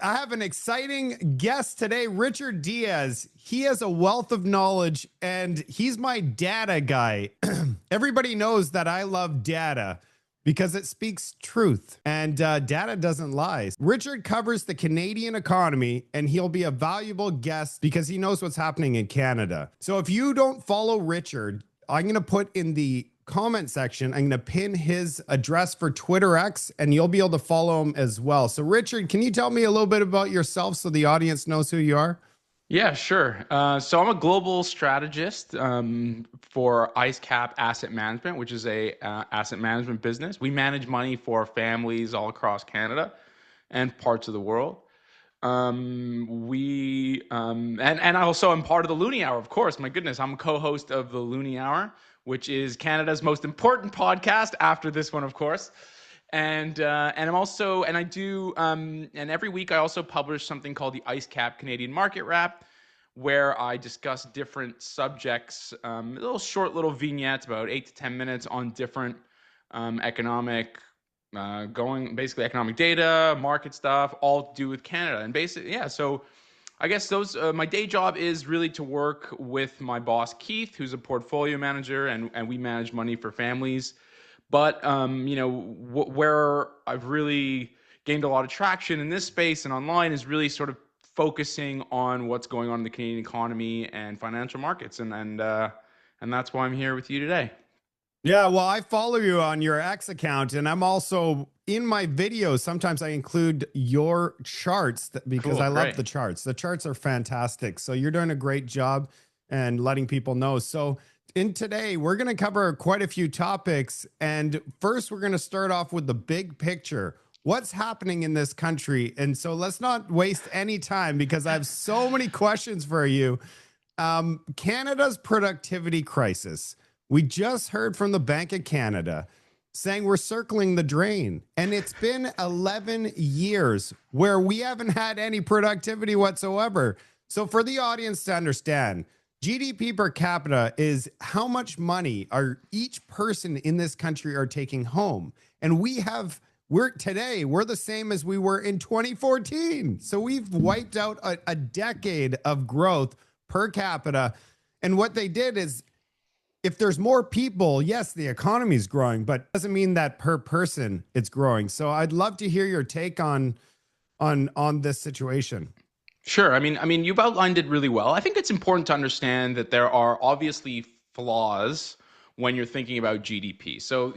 I have an exciting guest today, Richard Diaz. He has a wealth of knowledge and he's my data guy. Everybody knows that I love data because it speaks truth and data doesn't lie. Richard covers the Canadian economy and he'll be a valuable guest because he knows what's happening in Canada. So if you don't follow Richard, I'm going to put in the comment section, I'm going to pin his address for Twitter X and you'll be able to follow him as well. So Richard, can you tell me a little bit about yourself so the audience knows who you are? Yeah, sure. So I'm a global strategist for IceCap Asset Management, which is a asset management business. We manage money for families all across Canada and parts of the world. And I also am part of the Looney Hour, of course. My goodness, I'm co-host of the Looney Hour, which is Canada's most important podcast after this one, of course. And I do and every week I also publish something called the IceCap Canadian Market Wrap, where I discuss different subjects, little vignettes, about 8 to 10 minutes on different economic basically economic data, market stuff, all to do with Canada. And basically, yeah, so I guess those my day job is really to work with my boss Keith, who's a portfolio manager, and we manage money for families. But where I've really gained a lot of traction in this space and online is really sort of focusing on what's going on in the Canadian economy and financial markets, and that's why I'm here with you today. Yeah, well, I follow you on your X account, and I'm also in my videos. Sometimes I include your charts because Cool, I love great. the charts. The charts are fantastic. So you're doing a great job and letting people know. So in today, we're going to cover quite a few topics. And first, we're going to start off with the big picture. What's happening in this country? And so let's not waste any time because I have so many questions for you. Canada's productivity crisis. We just heard from the Bank of Canada saying we're circling the drain. And it's been 11 years where we haven't had any productivity whatsoever. So for the audience to understand, GDP per capita is how much money are each person in this country are taking home. And we're the same as we were in 2014. So we've wiped out a decade of growth per capita. And what they did is, if there's more people, yes, the economy is growing, but it doesn't mean that per person it's growing. So I'd love to hear your take on this situation. Sure. I mean, you've outlined it really well. I think it's important to understand that there are obviously flaws when you're thinking about GDP. So,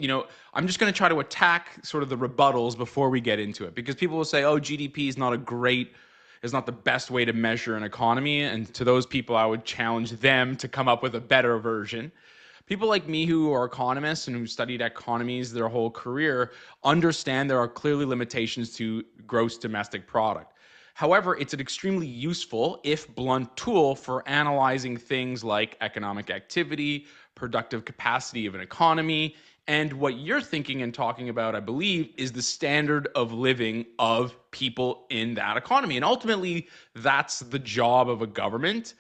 I'm just going to try to attack sort of the rebuttals before we get into it, because people will say, oh, GDP is not the best way to measure an economy. And to those people, I would challenge them to come up with a better version. People like me who are economists and who studied economies their whole career understand there are clearly limitations to gross domestic product. However, it's an extremely useful, if blunt, tool for analyzing things like economic activity, productive capacity of an economy, and what you're thinking and talking about, I believe, is the standard of living of people in that economy. And ultimately, that's the job of a government.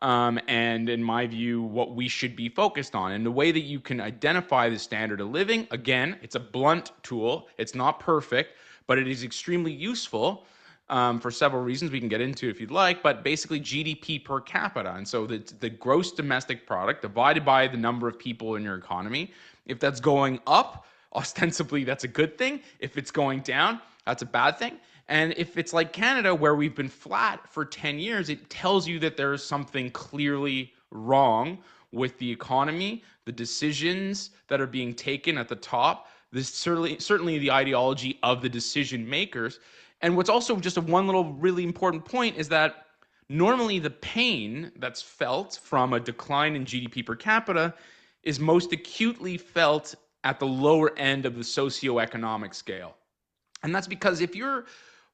And in my view, what we should be focused on. And the way that you can identify the standard of living, again, it's a blunt tool. It's not perfect, but it is extremely useful for several reasons we can get into if you'd like. But basically, GDP per capita. And so the gross domestic product divided by the number of people in your economy. If that's going up, ostensibly, that's a good thing. If it's going down, that's a bad thing. And if it's like Canada, where we've been flat for 10 years, it tells you that there is something clearly wrong with the economy, the decisions that are being taken at the top, certainly the ideology of the decision makers. And what's also just one little really important point is that normally the pain that's felt from a decline in GDP per capita is most acutely felt at the lower end of the socioeconomic scale. And that's because if you're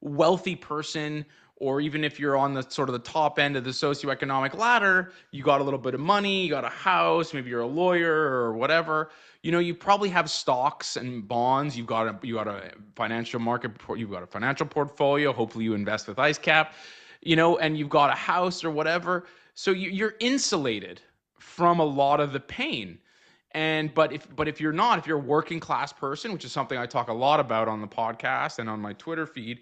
wealthy person, or even if you're on the sort of the top end of the socioeconomic ladder, you got a little bit of money, you got a house, maybe you're a lawyer or whatever, you probably have stocks and bonds, you've got a financial market, you've got a financial portfolio, hopefully you invest with IceCap, and you've got a house or whatever. So you're insulated from a lot of the pain. But if you're not, if you're a working class person, which is something I talk a lot about on the podcast and on my Twitter feed,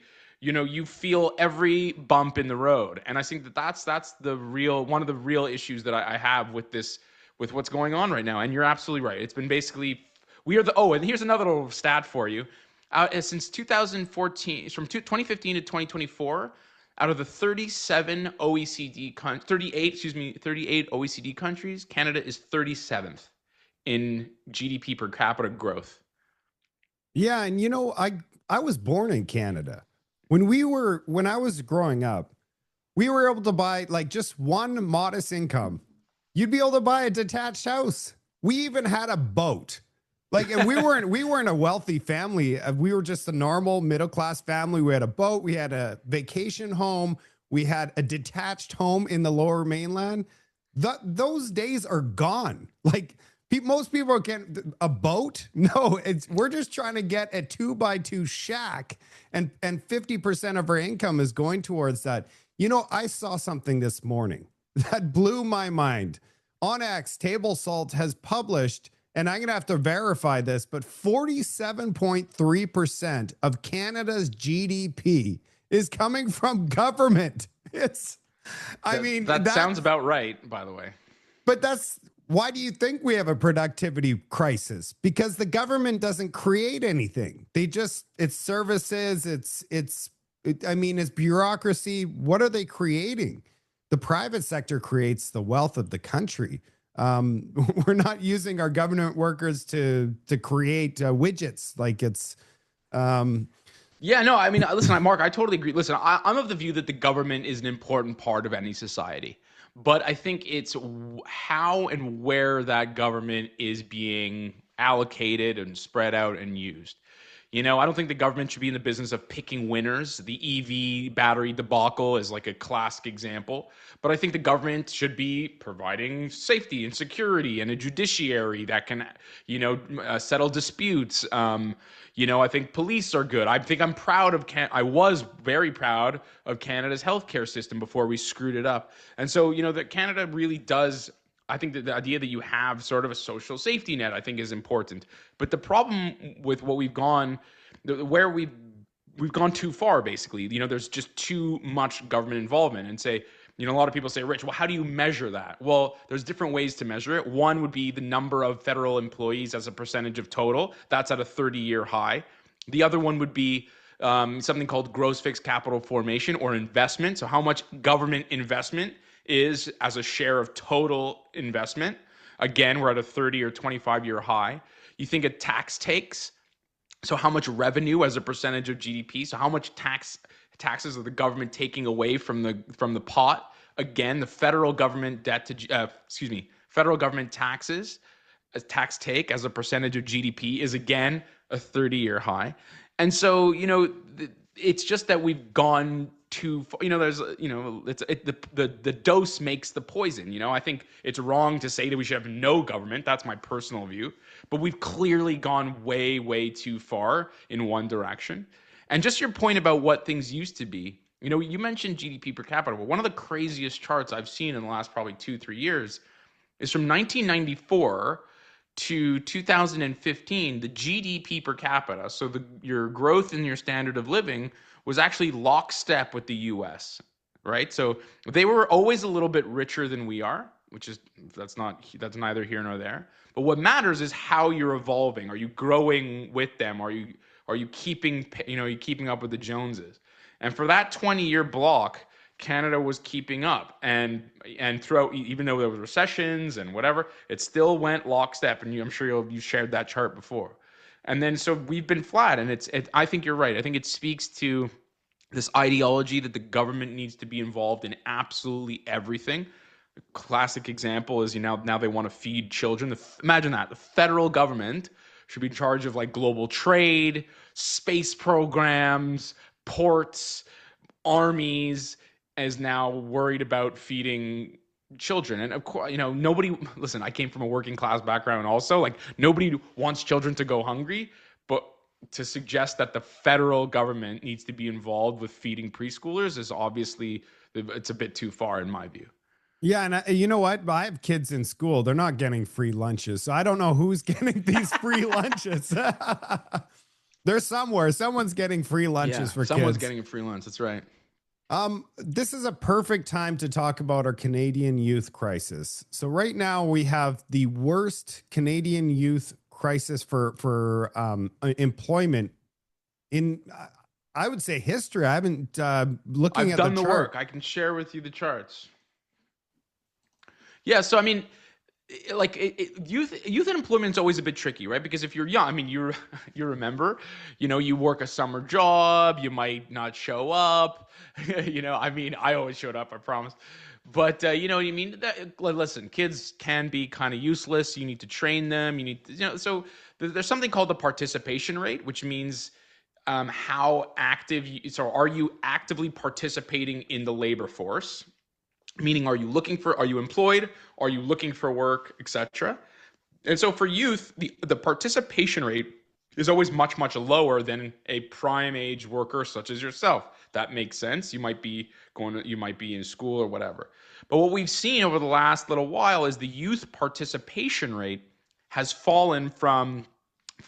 you feel every bump in the road. And I think that's the real one of the real issues that I have with this, with what's going on right now. And you're absolutely right. It's been basically we are the and here's another little stat for you. Since 2014, from 2015 to 2024, out of the 37 OECD 38, 38 OECD countries, Canada is 37th in GDP per capita growth. Yeah, and I was born in Canada. When I was growing up, we were able to buy like just one modest income. You'd be able to buy a detached house. We even had a boat. Like, and we weren't a wealthy family. We were just a normal middle class family. We had a boat, we had a vacation home, we had a detached home in the lower mainland. Those days are gone. Like, most people can a boat. No, we're just trying to get a 2x2 shack, and 50% of our income is going towards that. I saw something this morning that blew my mind. On X, Table Salt has published, and I'm going to have to verify this, but 47.3% of Canada's GDP is coming from government. I mean, That sounds about right, by the way. but why do you think we have a productivity crisis? Because the government doesn't create anything. It's services, it's bureaucracy. What are they creating? The private sector creates the wealth of the country. We're not using our government workers to create widgets. Like it's, Yeah, no, I mean, listen, Mark, I totally agree. Listen, I'm of the view that the government is an important part of any society, but I think it's how and where that government is being allocated and spread out and used. I don't think the government should be in the business of picking winners. The EV battery debacle is like a classic example. But I think the government should be providing safety and security and a judiciary that can, settle disputes. I think police are good. I'm proud of I was very proud of Canada's healthcare system before we screwed it up. And so, that Canada really does. I think that the idea that you have sort of a social safety net, I think, is important. But the problem with what where we've gone too far, basically. There's just too much government involvement. And a lot of people say, Rich, well, how do you measure that? Well, there's different ways to measure it. One would be the number of federal employees as a percentage of total. That's at a 30-year high. The other one would be something called gross fixed capital formation or investment. So how much government investment is as a share of total investment. Again, we're at a 30 or 25-year high. You think of tax takes. So how much revenue as a percentage of GDP? So how much taxes are the government taking away from the pot? Again, the federal government federal government taxes, tax take as a percentage of GDP is again a 30-year high. And so, it's just that we've gone too far. The dose makes the poison. I think it's wrong to say that we should have no government. That's my personal view. But we've clearly gone way, way too far in one direction. And just your point about what things used to be, you mentioned GDP per capita. But one of the craziest charts I've seen in the last probably 2-3 years is from 1994 to 2015, the GDP per capita, so your growth in your standard of living was actually lockstep with the US, right? So they were always a little bit richer than we are, that's neither here nor there. But what matters is how you're evolving. Are you growing with them? Are you keeping up with the Joneses? And for that 20-year block, Canada was keeping up, and throughout, even though there was recessions and whatever, it still went lockstep. And I'm sure you shared that chart before. And then so we've been flat, and I think you're right. I think it speaks to this ideology that the government needs to be involved in absolutely everything. A classic example is now they want to feed children. Imagine that the federal government should be in charge of like global trade, space programs, ports, armies, is now worried about feeding children. And of course, nobody, listen, I came from a working class background also. Like, nobody wants children to go hungry, but to suggest that the federal government needs to be involved with feeding preschoolers is obviously, it's a bit too far in my view. Yeah, and you know what? I have kids in school. They're not getting free lunches, so I don't know who's getting these free lunches. There's somewhere someone's getting free Yeah, lunches for someone's kids. getting a free lunch. That's right. This is a perfect time to talk about our Canadian youth crisis. So right now we have the worst Canadian youth crisis for employment in I would say history. I haven't looking I've at the done the chart. work. I can share with you the charts. Yeah, so I mean, youth unemployment is always a bit tricky, right? Because if you're young, I mean, you remember, you work a summer job, you might not show up. I mean, I always showed up, I promise. But you know what I mean? Listen, kids can be kind of useless. You need to train them. You need to, so there's something called the participation rate, which means how active. So are you actively participating in the labor force? Meaning, are you employed? Are you looking for work, etc.? And so for youth, the participation rate is always much, much lower than a prime age worker such as yourself. That makes sense. You might be in school or whatever. But what we've seen over the last little while is the youth participation rate has fallen from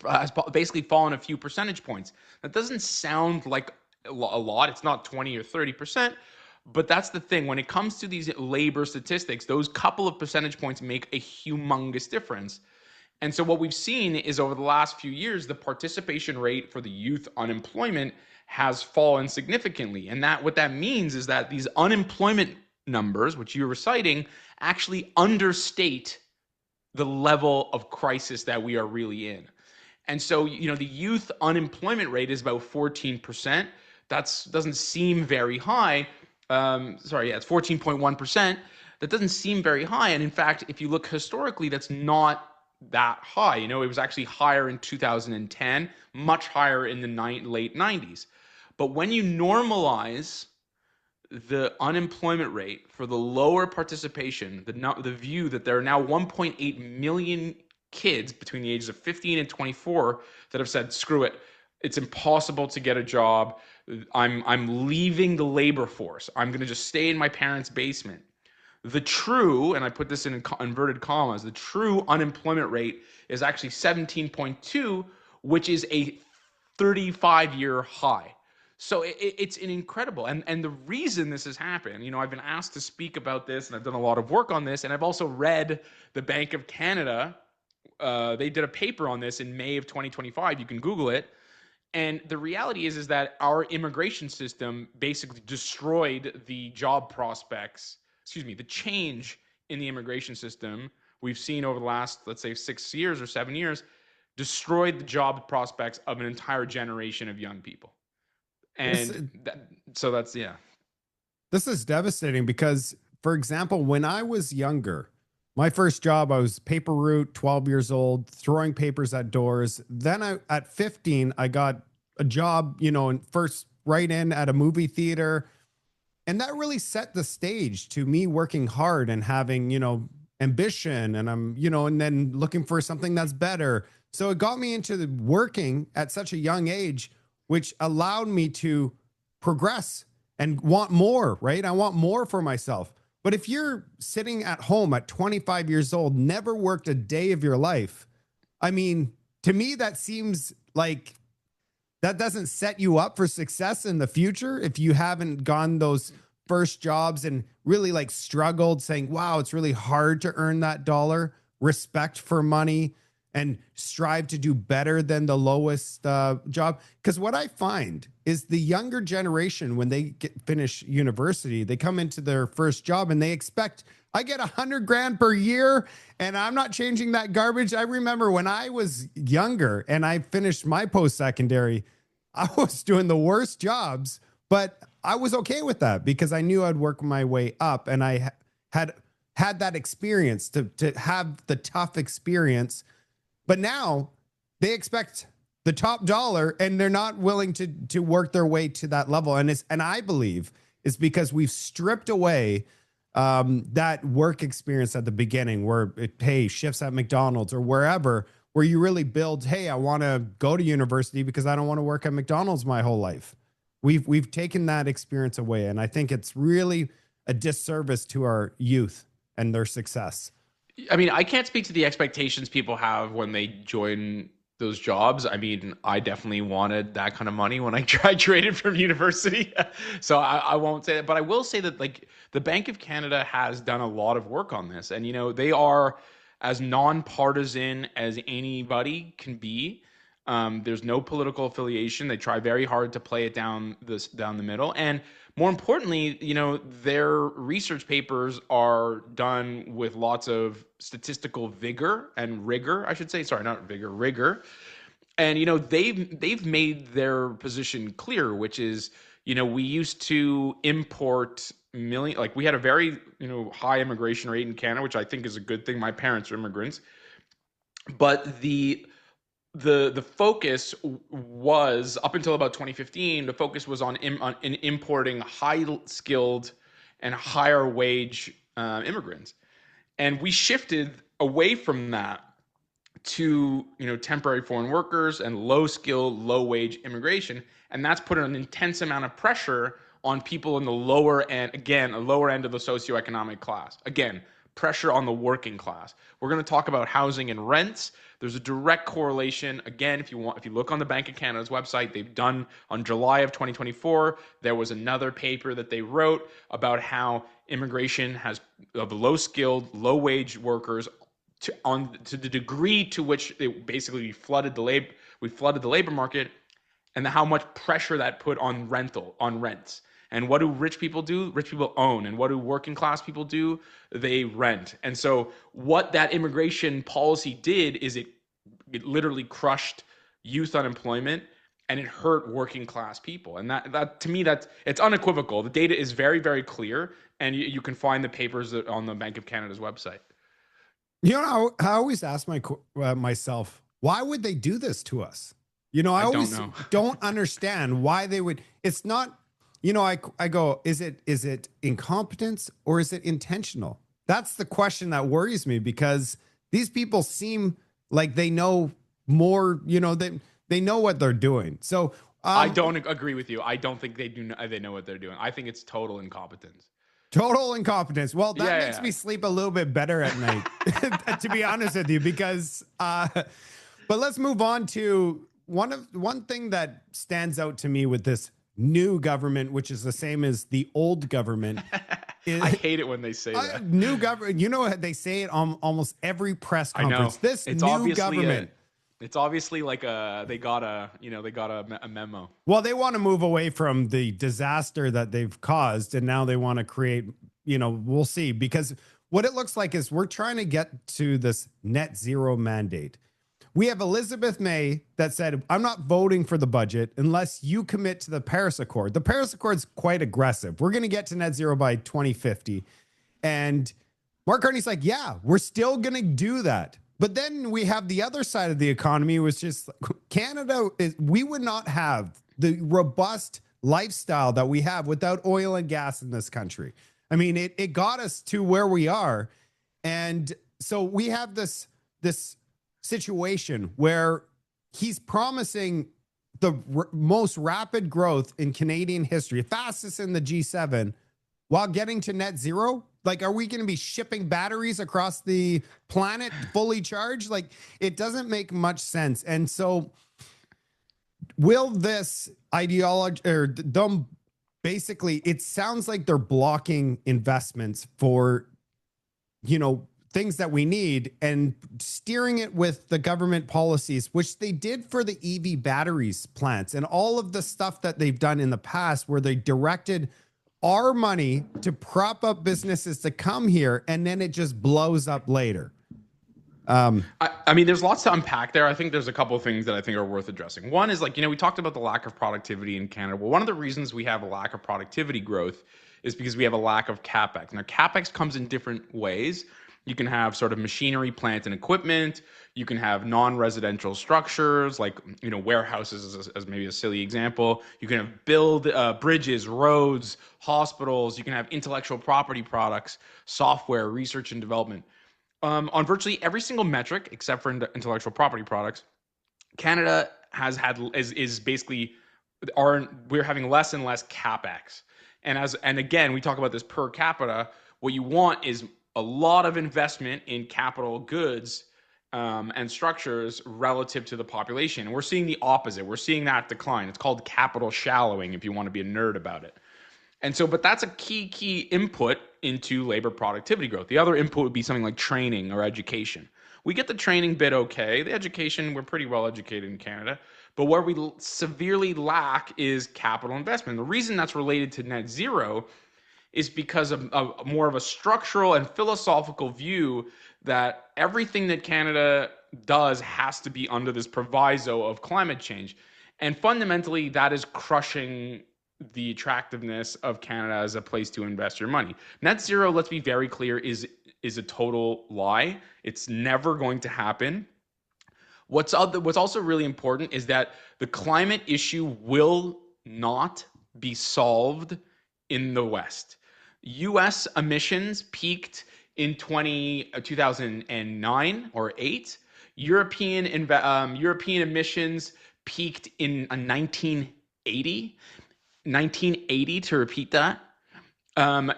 has basically fallen a few percentage points. That doesn't sound like a lot. It's not 20 or 30%. But that's the thing. When it comes to these labor statistics, those couple of percentage points make a humongous difference. And so what we've seen is over the last few years, the participation rate for the youth unemployment has fallen significantly. And that what that means is that these unemployment numbers, which you were citing, actually understate the level of crisis that we are really in. And so, the youth unemployment rate is about 14%. That doesn't seem very high. It's 14.1%. That doesn't seem very high. And in fact, if you look historically, that's not that high. It was actually higher in 2010, much higher in the late 90s. But when you normalize the unemployment rate for the lower participation, the view that there are now 1.8 million kids between the ages of 15 and 24 that have said, screw it, it's impossible to get a job. I'm leaving the labor force. I'm going to just stay in my parents' basement. The true, and I put this in inverted commas, the true unemployment rate is actually 17.2, which is a 35-year high. So it's an incredible, and the reason this has happened, I've been asked to speak about this, and I've done a lot of work on this, and I've also read the Bank of Canada. They did a paper on this in May of 2025. You can Google it. And the reality is that our immigration system basically destroyed the job prospects, the change in the immigration system we've seen over the last, let's say, 6 years or 7 years, destroyed the job prospects of an entire generation of young people. This And so that's, yeah. this is devastating because, for example, when I was younger, my first job, I was paper route, 12 years old, throwing papers at doors. Then at 15, I got a job, and first right in at a movie theater. And that really set the stage to me working hard and having, ambition. And and then looking for something that's better. So it got me into working at such a young age, which allowed me to progress and want more, right? I want more for myself. But if you're sitting at home at 25 years old, never worked a day of your life, I mean, to me, that seems like that doesn't set you up for success in the future. If you haven't gone those first jobs and really like struggled saying, wow, it's really hard to earn that dollar, respect for money, and strive to do better than the lowest job. Because what I find is the younger generation, when they finish university, they come into their first job and they expect, I get 100 grand per year and I'm not changing that garbage. I remember when I was younger and I finished my post-secondary, I was doing the worst jobs, but I was okay with that because I knew I'd work my way up, and I had that experience to have the tough experience. But now they expect the top dollar and they're not willing to work their way to that level. And I believe it's because we've stripped away that work experience at the beginning where shifts at McDonald's or wherever, where you really build, hey, I want to go to university because I don't want to work at McDonald's my whole life. We've taken that experience away. And I think it's really a disservice to our youth and their success. I mean, I can't speak to the expectations people have when they join those jobs. I mean, I definitely wanted that kind of money when I graduated from university. So I won't say that, but I will say that like the Bank of Canada has done a lot of work on this, and they are as nonpartisan as anybody can be. There's no political affiliation. They try very hard to play it down the middle, and more importantly, their research papers are done with lots of statistical vigor and rigor, I should say. Sorry, not vigor, rigor. And they've made their position clear, which is, we used to import million, like we had a very, high immigration rate in Canada, which I think is a good thing. My parents are immigrants, but the focus was up until about 2015. The focus was on importing high skilled and higher wage immigrants, and we shifted away from that to temporary foreign workers and low skill, low wage immigration, and that's put an intense amount of pressure on people in the lower end, again, a lower end of the socioeconomic class. Again, pressure on the working class. We're going to talk about housing and rents. There's a direct correlation. Again, if you look on the Bank of Canada's website, they've done on July of 2024, there was another paper that they wrote about how immigration has of low skilled, low wage workers to the degree to which it basically we flooded the labor market, and how much pressure that put on rents. And what do rich people do? Rich people own. And what do working class people do? They rent. And so what that immigration policy did is it literally crushed youth unemployment, and it hurt working class people. And that to me, it's unequivocal. The data is very, very clear, and you can find the papers on the Bank of Canada's website. I always ask myself, why would they do this to us? I I don't always know. don't understand why they would. It's not, I go, is it incompetence or is it intentional? That's the question that worries me, because these people seem like they know more, they know what they're doing. So I don't agree with you. I don't think they know what they're doing. I think it's total incompetence. total incompetence. Well, that makes Yeah, me sleep a little bit better at night, to be honest with you, because, but let's move on to one thing that stands out to me with this new government, which is the same as the old government. yeah. I hate it when they say that. New government, they say it on almost every press I know. conference. This It's new obviously government. it's obviously like they got a memo. Well, they want to move away from the disaster that they've caused, and now they want to create, we'll see. Because what it looks like is we're trying to get to this net zero mandate. We have Elizabeth May that said, I'm not voting for the budget unless you commit to the Paris Accord. The Paris Accord is quite aggressive. We're going to get to net zero by 2050. And Mark Carney's like, yeah, we're still going to do that. But then we have the other side of the economy, which is Canada. We would not have the robust lifestyle that we have without oil and gas in this country. I mean, it got us to where we are. And so we have this situation where he's promising the most rapid growth in Canadian history, fastest in the G7, while getting to net zero. Like, are we going to be shipping batteries across the planet fully charged? Like, it doesn't make much sense. And so will this ideology or them basically, it sounds like they're blocking investments for, things that we need, and steering it with the government policies, which they did for the EV batteries plants and all of the stuff that they've done in the past, where they directed our money to prop up businesses to come here, and then it just blows up later. I mean, there's lots to unpack there. I think there's a couple of things that I think are worth addressing. One is we talked about the lack of productivity in Canada. Well, one of the reasons we have a lack of productivity growth is because we have a lack of CapEx. Now, CapEx comes in different ways. You can have sort of machinery, plant, and equipment. You can have non-residential structures like warehouses, as maybe a silly example. You can have build bridges, roads, hospitals. You can have intellectual property products, software, research and development. On virtually every single metric except for intellectual property products, Canada is basically we're having less and less CapEx. And again, we talk about this per capita. What you want is a lot of investment in capital goods and structures relative to the population. And we're seeing the opposite. We're seeing that decline. It's called capital shallowing if you want to be a nerd about it. And so, but that's a key input into labor productivity growth. The other input would be something like training or education. We get the training bit okay. The education, we're pretty well educated in Canada. But where we severely lack is capital investment. The reason that's related to net zero is because of more of a structural and philosophical view that everything that Canada does has to be under this proviso of climate change. And fundamentally, that is crushing the attractiveness of Canada as a place to invest your money. Net zero, let's be very clear, is a total lie. It's never going to happen. What's also really important is that the climate issue will not be solved in the West. U.S. emissions peaked in 2009 or 8. European emissions peaked in 1980. 1980, to repeat that.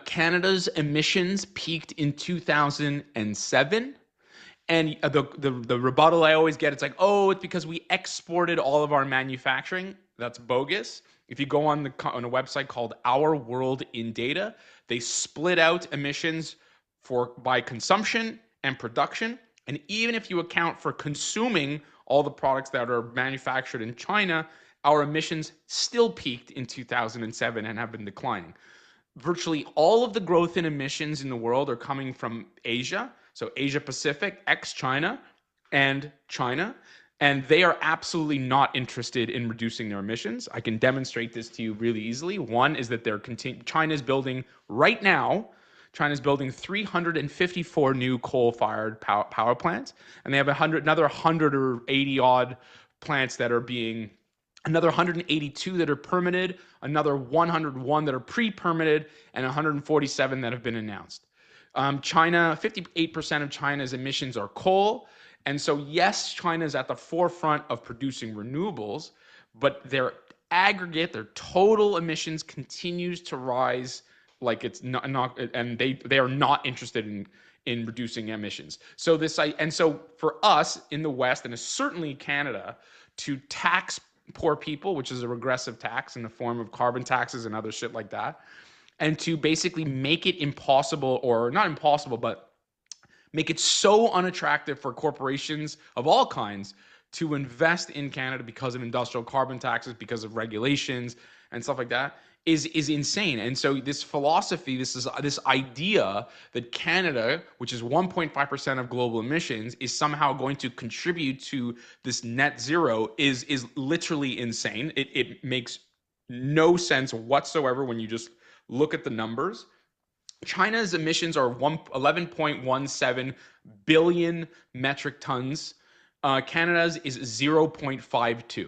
Canada's emissions peaked in 2007. And the rebuttal I always get, it's like, oh, it's because we exported all of our manufacturing. That's bogus. If you go on a website called Our World in Data, they split out emissions by consumption and production. And even if you account for consuming all the products that are manufactured in China, our emissions still peaked in 2007 and have been declining. Virtually all of the growth in emissions in the world are coming from Asia. So Asia Pacific, ex-China, and China. And they are absolutely not interested in reducing their emissions. I can demonstrate this to you really easily. One is that China's building right now, China's building 354 new coal-fired power plants. And they have another 100 or 80 odd plants that are being, another 182 that are permitted, another 101 that are pre-permitted, and 147 that have been announced. China, 58% of China's emissions are coal. And so, yes, China is at the forefront of producing renewables, but their total emissions continues to rise like it's not and they are not interested in reducing emissions. So so for us in the West, and certainly Canada, to tax poor people, which is a regressive tax in the form of carbon taxes and other shit like that, and to basically make it impossible, or not impossible, but make it so unattractive for corporations of all kinds to invest in Canada because of industrial carbon taxes, because of regulations and stuff like that, is insane. And so this philosophy, this idea that Canada, which is 1.5% of global emissions, is somehow going to contribute to this net zero is literally insane. It makes no sense whatsoever when you just look at the numbers. China's emissions are 11.17 billion metric tons. Canada's is 0.52.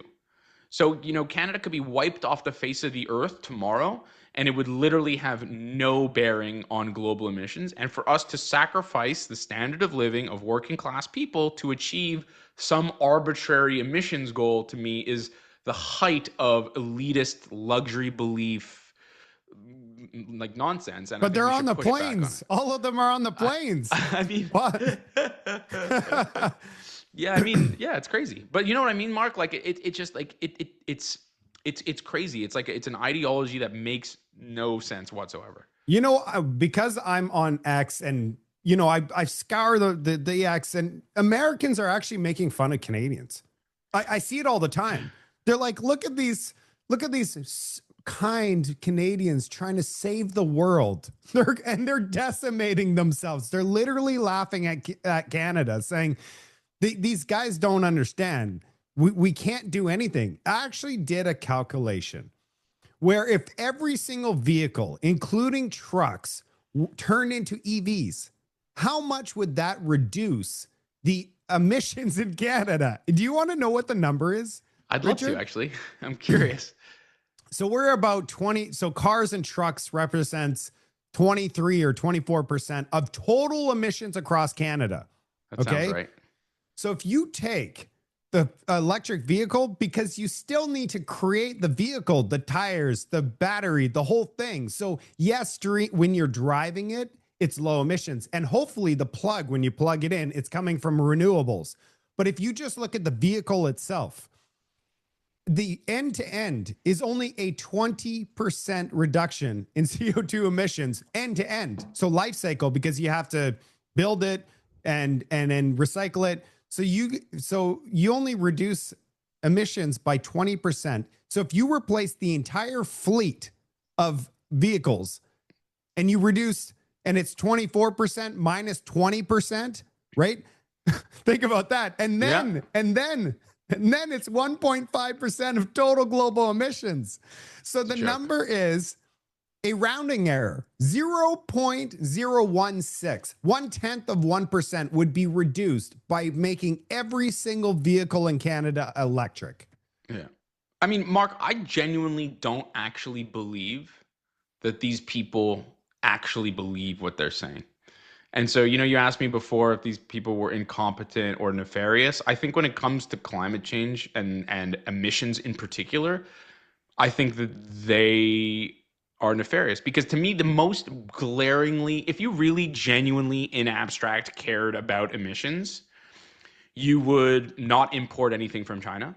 So, Canada could be wiped off the face of the earth tomorrow, and it would literally have no bearing on global emissions. And for us to sacrifice the standard of living of working class people to achieve some arbitrary emissions goal, to me, is the height of elitist luxury belief, like nonsense. And but they're on the planes. All of them are on the planes. I mean, what? Yeah, I mean, yeah, it's crazy. But you know what I mean, Mark? Like it's just like it's crazy. It's like it's an ideology that makes no sense whatsoever. Because I'm on X, and I scour the X, and Americans are actually making fun of Canadians. I see it all the time. They're like, look at these kind Canadians trying to save the world. They're decimating themselves. They're literally laughing at Canada, saying these guys don't understand. We can't do anything. I actually did a calculation where if every single vehicle, including trucks, turned into EVs, how much would that reduce the emissions in Canada? Do you want to know what the number is? I'd love to, actually. I'm curious. So we're about 20. So cars and trucks represents 23 or 24% of total emissions across Canada. That sounds right. So if you take the electric vehicle, because you still need to create the vehicle, the tires, the battery, the whole thing. So yes, when you're driving it, it's low emissions. And hopefully the plug, when you plug it in, it's coming from renewables. But if you just look at the vehicle itself, the end to end is only a 20% reduction in CO2 emissions end to end. So life cycle, because you have to build it and then recycle it. So you only reduce emissions by 20%. So if you replace the entire fleet of vehicles and you reduce, and it's 24% minus 20%, right? Think about that. And then it's 1.5% of total global emissions. So the number is a rounding error, 0.016. 0.1% would be reduced by making every single vehicle in Canada electric. Yeah. I mean, Mark, I genuinely don't actually believe that these people actually believe what they're saying. And so, you asked me before if these people were incompetent or nefarious. I think when it comes to climate change and emissions in particular, I think that they are nefarious because to me, the most glaringly, if you really genuinely in abstract cared about emissions, you would not import anything from China.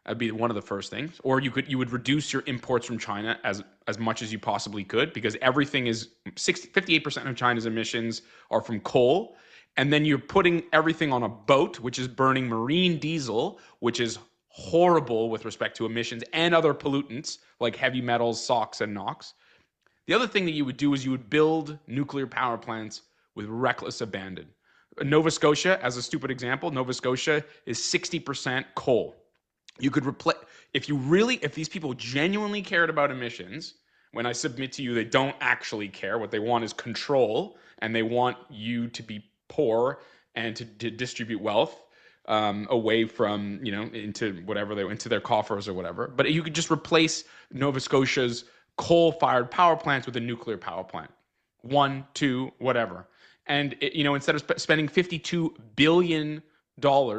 That'd be one of the first things. Or you would reduce your imports from China as much as you possibly could, because everything is 58% of China's emissions are from coal. And then you're putting everything on a boat, which is burning marine diesel, which is horrible with respect to emissions and other pollutants like heavy metals, SOx, and NOx. The other thing that you would do is you would build nuclear power plants with reckless abandon. Nova Scotia, as a stupid example, Nova Scotia is 60% coal. You could replace, if these people genuinely cared about emissions, when I submit to you they don't actually care, what they want is control, and they want you to be poor and to distribute wealth away from, into their coffers or whatever. But you could just replace Nova Scotia's coal-fired power plants with a nuclear power plant. 1, 2, whatever. And, instead of spending $52 billion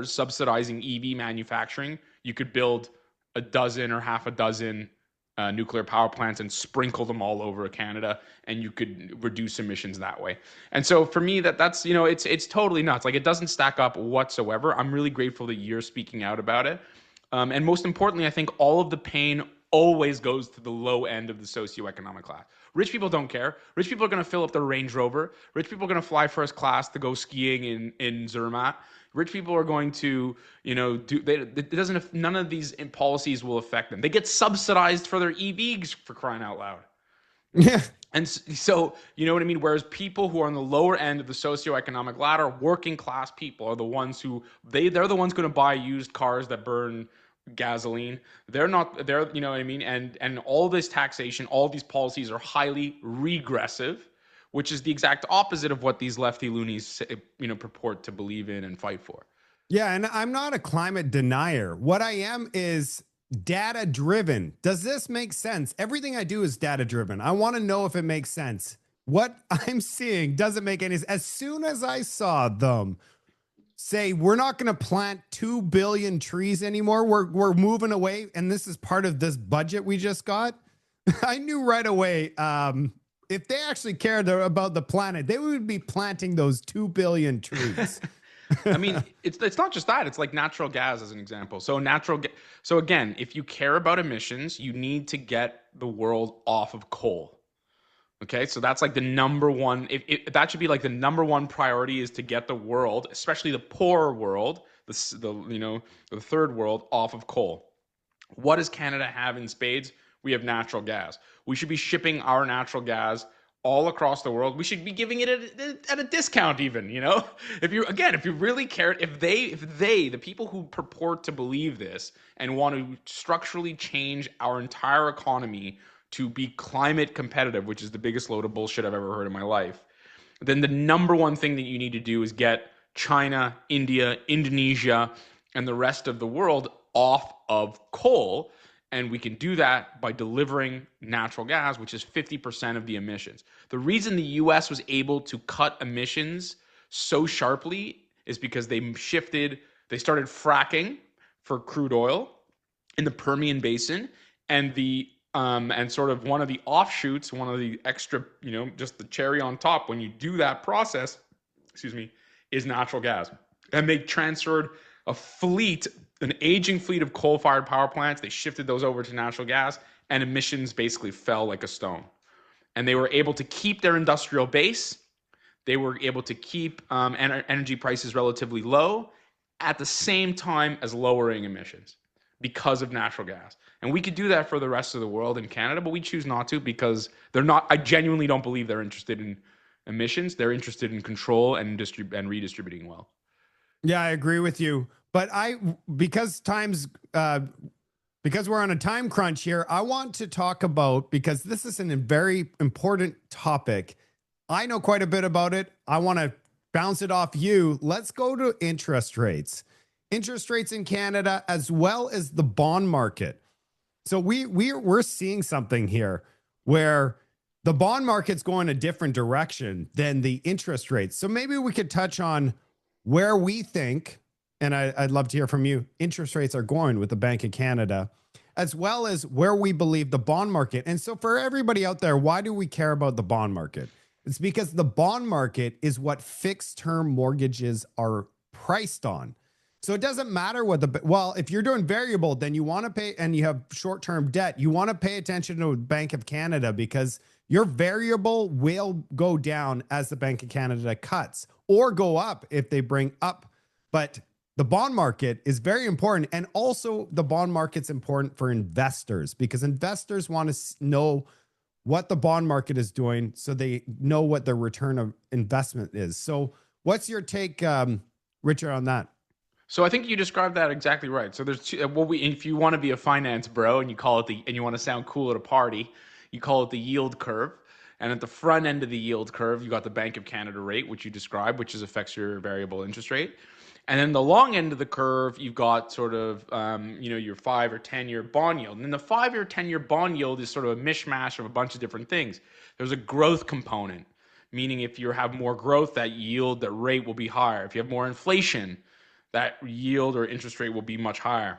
subsidizing EV manufacturing, you could build a dozen or half a dozen nuclear power plants and sprinkle them all over Canada, and you could reduce emissions that way. And so for me, that's it's totally nuts. Like, it doesn't stack up whatsoever. I'm really grateful that you're speaking out about it. And most importantly, I think all of the pain always goes to the low end of the socioeconomic class. Rich people don't care. Rich people are going to fill up their Range Rover. Rich people are going to fly first class to go skiing in Zermatt. Rich people are going to, none of these policies will affect them. They get subsidized for their EVs, for crying out loud. Yeah. And so, you know what I mean? Whereas people who are on the lower end of the socioeconomic ladder, working class people, are the ones who, they're the ones going to buy used cars that burn gasoline. They're not, you know what I mean? And all this taxation, all these policies are highly regressive, which is the exact opposite of what these lefty loonies, purport to believe in and fight for. Yeah, and I'm not a climate denier. What I am is data driven. Does this make sense? Everything I do is data driven. I want to know if it makes sense. What I'm seeing doesn't make any sense. As soon as I saw them say we're not going to plant 2 billion trees anymore, we're moving away, and this is part of this budget we just got, I knew right away, if they actually cared about the planet, they would be planting those 2 billion trees. I mean, it's not just that. It's like natural gas as an example. So so again, if you care about emissions, you need to get the world off of coal. Okay, so that's like the number one. That should be like the number one priority, is to get the world, especially the poorer world, the third world, off of coal. What does Canada have in spades? We have natural gas. We should be shipping our natural gas all across the world. We should be giving it at a discount even, If you really care, if the people who purport to believe this and want to structurally change our entire economy to be climate competitive, which is the biggest load of bullshit I've ever heard in my life, then the number one thing that you need to do is get China, India, Indonesia, and the rest of the world off of coal. And we can do that by delivering natural gas, which is 50% of the emissions. The reason the US was able to cut emissions so sharply is because they started fracking for crude oil in the Permian Basin, and the And sort of one of the offshoots, one of the extra, just the cherry on top when you do that process, excuse me, is natural gas. And they transferred a fleet, an aging fleet of coal-fired power plants. They shifted those over to natural gas, and emissions basically fell like a stone. And they were able to keep their industrial base. They were able to keep energy prices relatively low at the same time as lowering emissions because of natural gas. And we could do that for the rest of the world in Canada, but we choose not to because they're not, I genuinely don't believe they're interested in emissions. They're interested in control and redistributing wealth. Yeah, I agree with you. But because because we're on a time crunch here, I want to talk about, because this is a very important topic. I know quite a bit about it. I want to bounce it off you. Let's go to interest rates. Interest rates in Canada, as well as the bond market. So we're seeing something here where the bond market's going a different direction than the interest rates. So maybe we could touch on where we think, and I'd love to hear from you, interest rates are going with the Bank of Canada, as well as where we believe the bond market. And so for everybody out there, why do we care about the bond market? It's because the bond market is what fixed term mortgages are priced on. So it doesn't matter what if you're doing variable, then you want to pay, and you have short-term debt, you want to pay attention to Bank of Canada, because your variable will go down as the Bank of Canada cuts, or go up if they bring up. But the bond market is very important. And also the bond market's important for investors, because investors want to know what the bond market is doing so they know what their return of investment is. So what's your take, Richard, on that? So I think you described that exactly right. So there's two, if you want to be a finance bro and you call it and you want to sound cool at a party, you call it the yield curve. And at the front end of the yield curve, you got the Bank of Canada rate, which you described, which affects your variable interest rate. And then the long end of the curve, you've got sort of, your 5 or 10-year bond yield. And then the 5 or 10-year bond yield is sort of a mishmash of a bunch of different things. There's a growth component, meaning if you have more growth, that rate will be higher. If you have more inflation, that yield or interest rate will be much higher.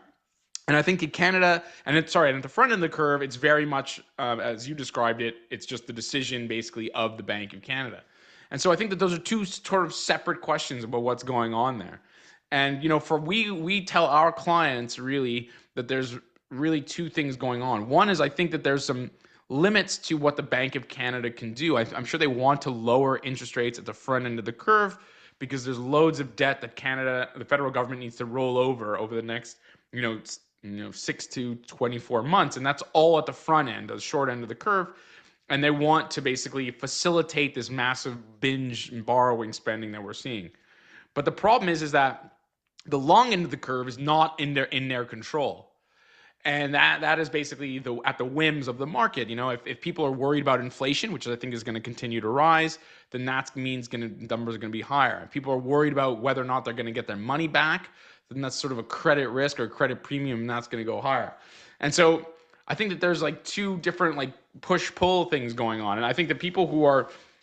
And I think in Canada, and at the front end of the curve, it's very much, as you described it, it's just the decision basically of the Bank of Canada. And so I think that those are two sort of separate questions about what's going on there. And, we tell our clients really that there's really two things going on. One is I think that there's some limits to what the Bank of Canada can do. I'm sure they want to lower interest rates at the front end of the curve, because there's loads of debt that the federal government needs to roll over the next, 6 to 24 months. And that's all at the front end, the short end of the curve. And they want to basically facilitate this massive binge borrowing spending that we're seeing. But the problem is that the long end of the curve is not in their control. And that is basically at the whims of the market. If people are worried about inflation, which I think is going to continue to rise, then that means numbers are going to be higher. If people are worried about whether or not they're going to get their money back, then that's sort of a credit risk or credit premium, and that's going to go higher. And so I think that there's like two different push-pull things going on. And I think that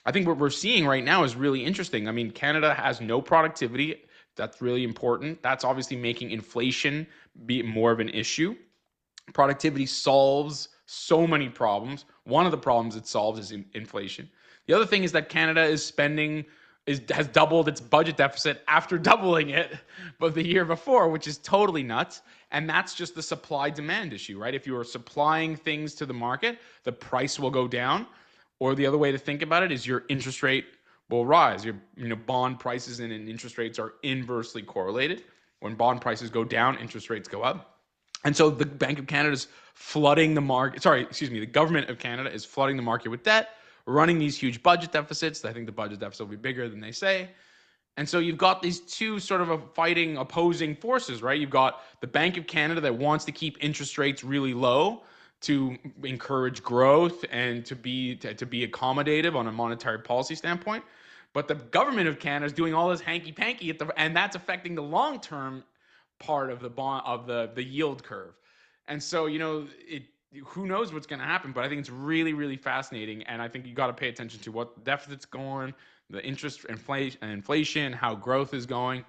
I think what we're seeing right now is really interesting. I mean, Canada has no productivity. That's really important. That's obviously making inflation be more of an issue. Productivity solves so many problems. One of the problems it solves is inflation. The other thing is that Canada has doubled its budget deficit after doubling it but the year before, which is totally nuts. And that's just the supply-demand issue, right? If you are supplying things to the market, the price will go down. Or the other way to think about it is your interest rate will rise. Your bond prices and interest rates are inversely correlated. When bond prices go down, interest rates go up. And so the Bank of Canada is flooding the market. The government of Canada is flooding the market with debt, running these huge budget deficits. I think the budget deficit will be bigger than they say. And so you've got these two sort of opposing forces, right? You've got the Bank of Canada that wants to keep interest rates really low to encourage growth and to be accommodative on a monetary policy standpoint. But the government of Canada is doing all this hanky-panky and that's affecting the long-term part of the yield curve. And so, who knows what's going to happen, but I think it's really, really fascinating. And I think you got to pay attention to what the deficit's going, the interest inflation, how growth is going,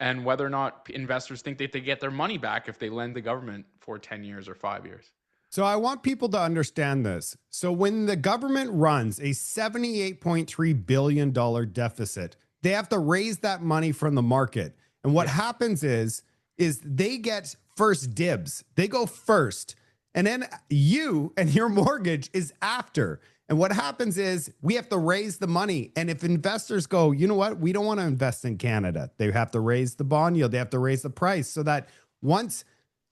and whether or not investors think that they get their money back if they lend the government for 10 years or 5 years. So I want people to understand this. So when the government runs a $78.3 billion deficit, they have to raise that money from the market. And what happens is they get first dibs. They go first. And then you and your mortgage is after. And what happens is we have to raise the money. And if investors go, you know what, we don't want to invest in Canada, they have to raise the bond yield. They have to raise the price so that once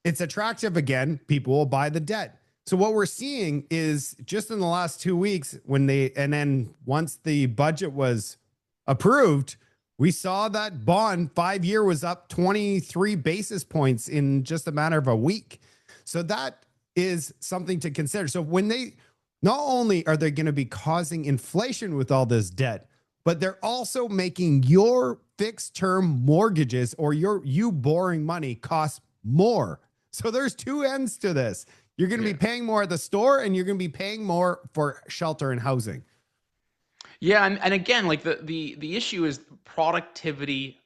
it's attractive again, people will buy the debt. So what we're seeing is just in the last 2 weeks and then once the budget was approved, we saw that bond 5-year was up 23 basis points in just a matter of a week. So that is something to consider. So when they, not only are they going to be causing inflation with all this debt, but they're also making your fixed term mortgages or you borrowing money cost more. So there's two ends to this. You're going to be paying more at the store and you're going to be paying more for shelter and housing. Yeah, and again, like the issue is productivity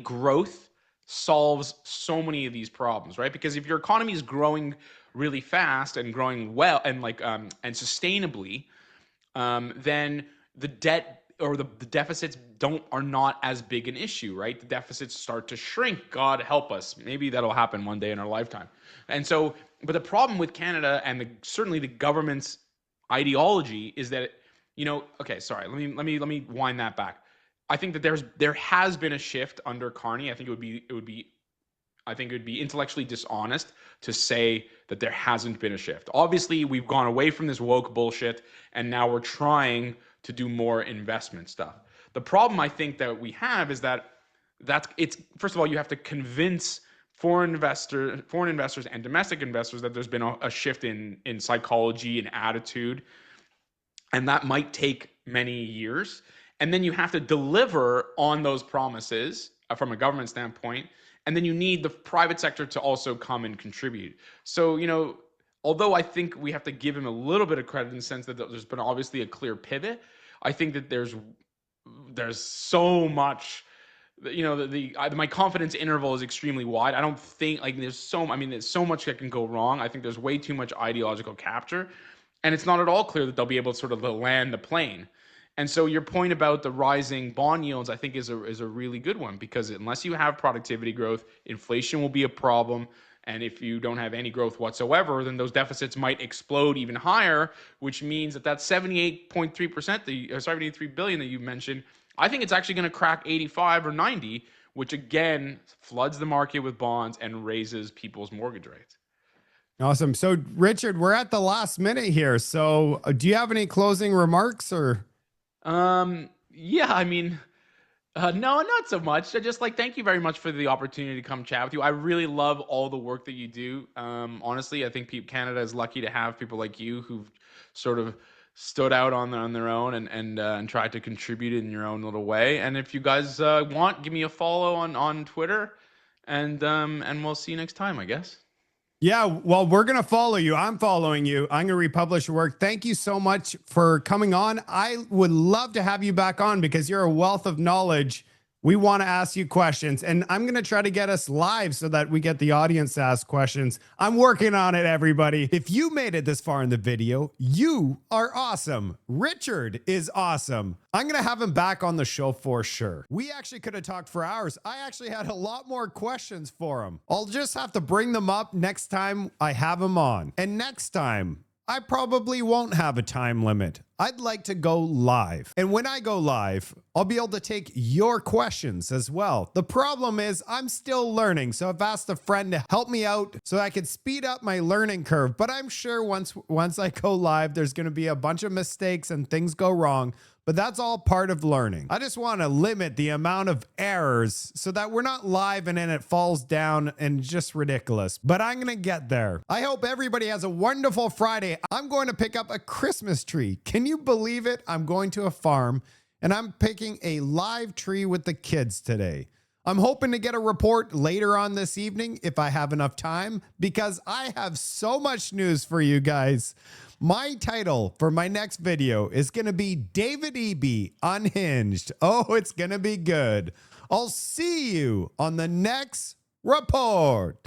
growth solves so many of these problems, right? Because if your economy is growing really fast and growing well and and sustainably, then the debt or the deficits are not as big an issue, right? The deficits start to shrink. God help us. Maybe that'll happen one day in our lifetime. And so, but the problem with Canada and certainly the government's ideology is that, okay, sorry, let me wind that back. I think that there has been a shift under Carney. I think it would be intellectually dishonest to say that there hasn't been a shift. Obviously, we've gone away from this woke bullshit, and now we're trying to do more investment stuff. The problem I think that we have is that it's first of all, you have to convince foreign investors and domestic investors that there's been a shift in psychology and attitude, and that might take many years. And then you have to deliver on those promises from a government standpoint. And then you need the private sector to also come and contribute. So, although I think we have to give him a little bit of credit in the sense that there's been obviously a clear pivot, I think that there's so much, my confidence interval is extremely wide. I don't think there's so much that can go wrong. I think there's way too much ideological capture, and it's not at all clear that they'll be able to sort of land the plane. And so your point about the rising bond yields, I think, is a really good one, because unless you have productivity growth, inflation will be a problem. And if you don't have any growth whatsoever, then those deficits might explode even higher, which means that 78.3%, or 73 billion that you mentioned, I think it's actually going to crack 85 or 90, which again floods the market with bonds and raises people's mortgage rates. Awesome. So Richard, we're at the last minute here. So do you have any closing remarks or? No, not so much. I just thank you very much for the opportunity to come chat with you. I really love all the work that you do. Honestly, I think Canada is lucky to have people like you who've sort of stood out on their own and tried to contribute in your own little way. And if you guys want, give me a follow on Twitter, and we'll see you next time, I guess. Yeah, well, we're going to follow you. I'm following you. I'm going to republish your work. Thank you so much for coming on. I would love to have you back on because you're a wealth of knowledge. We want to ask you questions, and I'm going to try to get us live so that we get the audience to ask questions. I'm working on it, everybody. If you made it this far in the video, you are awesome. Richard is awesome. I'm going to have him back on the show for sure. We actually could have talked for hours. I actually had a lot more questions for him. I'll just have to bring them up next time I have him on. And next time, I probably won't have a time limit. I'd like to go live. And when I go live, I'll be able to take your questions as well. The problem is I'm still learning. So I've asked a friend to help me out so I could speed up my learning curve. But I'm sure once I go live, there's going to be a bunch of mistakes and things go wrong. But that's all part of learning. I just want to limit the amount of errors so that we're not live and then it falls down and just ridiculous. But I'm going to get there. I hope everybody has a wonderful Friday. I'm going to pick up a Christmas tree. Can you believe it? I'm going to a farm and I'm picking a live tree with the kids today. I'm hoping to get a report later on this evening if I have enough time, because I have so much news for you guys. My title for my next video is going to be David Eby Unhinged. Oh, it's going to be good. I'll see you on the next report.